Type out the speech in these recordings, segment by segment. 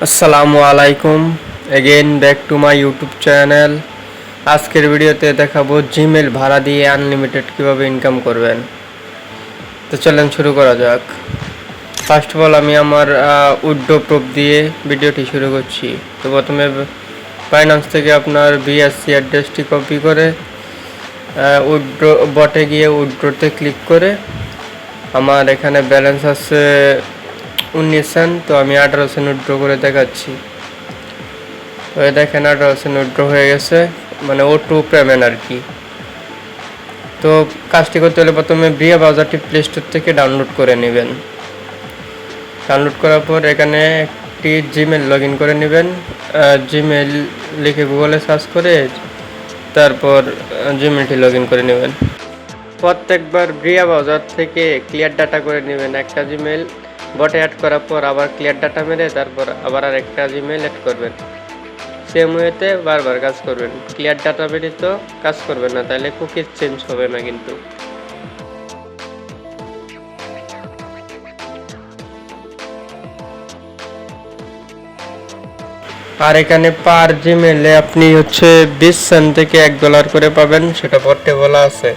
আসসালামু আলাইকুম again back to my YouTube channel. আজকের ভিডিওতে দেখাবো জিমেল ভাড়া দিয়ে আনলিমিটেড কিভাবে ইনকাম করবেন। তো চলেন শুরু করা যাক। ফার্স্ট অফ অল আমি আমার উইথড্র প্রুফ দিয়ে ভিডিওটি শুরু করছি। তো প্রথমে বাইন্যান্স থেকে আপনার বিএসসি অ্যাড্রেসটি কপি করে উইথড্র বটে গিয়ে উইথড্রতে ক্লিক করে আমার এখানে ব্যালেন্স আছে 19 সেন্ট। তো আমি 18 সেন্ট উইথড্র করে দেখাচ্ছি। তো দেখেন 18 সেন্ট উইথড্র হয়ে গেছে, মানে O2 পেমেন্ট আর কি। তো কাজটি করতে হলে প্রথমে ব্রিয়া ব্রাউজারটি প্লে স্টোর থেকে ডাউনলোড করে নেবেন। ডাউনলোড করার পর এখানে একটি জিমেল লগ ইন করে নেবেন। জিমেল লিখে গুগলে সার্চ করে তারপর জিমেলটি লগ ইন করে নেবেন। প্রত্যেকবার ব্রিয়া ব্রাউজার থেকে ক্লিয়ার ডাটা করে নেবেন। একটা জিমেল বটে অ্যাড করার পর আবার ক্লিয়ার ডাটা মেরে তারপর আবার আর একটা জিমেল অ্যাড করবেন। সেম ওয়েতে বারবার কাজ করবেন। ক্লিয়ার ডাটা মেরে তো কাজ করবেন না, তাহলে কুকিজ চেঞ্জ হবে না কিন্তু। আর এখানে পার জিমেলে আপনি হচ্ছে 20 সেন্ট থেকে $1 করে পাবেন, সেটা বটে বলা আছে।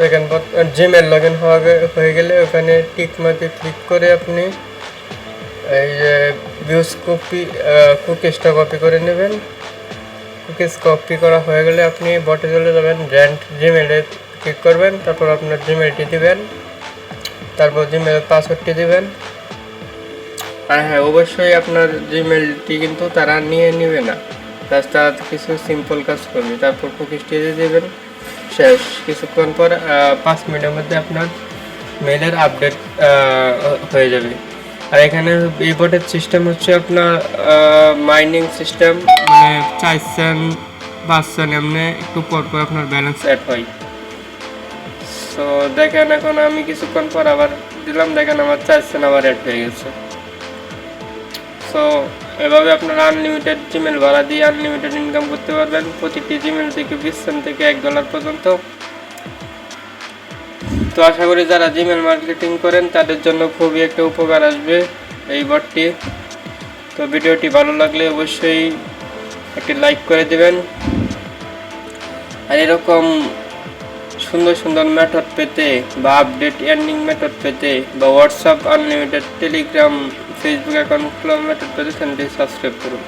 দেখেন জিমেল লগ ইন হয়ে গেলে ওখানে টিক মার্কে ক্লিক করে আপনি এই যে ভিউজ কুকিজটা কপি করে নেবেন। কুকিজ কপি করা হয়ে গেলে আপনি বটে চলে যাবেন, গ্র্যান্ড জিমেলে ক্লিক করবেন, তারপর আপনার জিমেলটি দিবেন, তারপর জিমেলের পাসওয়ার্ডটি দিবেন। আর হ্যাঁ, অবশ্যই আপনার জিমেলটি কিন্তু তারা নিয়ে নেবে না, জাস্ট তারা কিছু সিম্পল কাজ করবে। তারপর কুকিজটি দিয়ে দেবেন, শেষ। কিছুক্ষণ পর 5 মিনিটের মধ্যে আপনার মেলের আপডেট হয়ে যাবে। আর এখানে এই বটের সিস্টেম হচ্ছে আপনার মাইনিং সিস্টেম, মানে 4 সেন্ট 5 সেন্ট এমনি একটু পর পর আপনার ব্যালেন্স অ্যাড হয়। সো দেখেন এখন আমি কিছুক্ষণ পর আবার দিলাম, দেখেন আমার 4 সেন্ট আবার অ্যাড হয়ে গেছে। সো এভাবে আপনারা আনলিমিটেড জিমেল ভাড়া দিয়ে আনলিমিটেড ইনকাম করতে পারবেন। প্রতিটি জিমেল থেকে 20 সেন্ট থেকে $1 পর্যন্ত। তো আশা করি যারা জিমেল মার্কেটিং করেন তাদের জন্য খুবই একটা উপকার আসবে এই বটটি। তো ভিডিওটি ভালো লাগলে অবশ্যই একটি লাইক করে দেবেন। আর এরকম সুন্দর সুন্দর মেথড পেতে বা আপডেট আর্নিং মেথড পেতে বা WhatsApp unlimited, Telegram, Facebook account খোলার মেথড পেতে চ্যানেলটি সাবস্ক্রাইব করুন।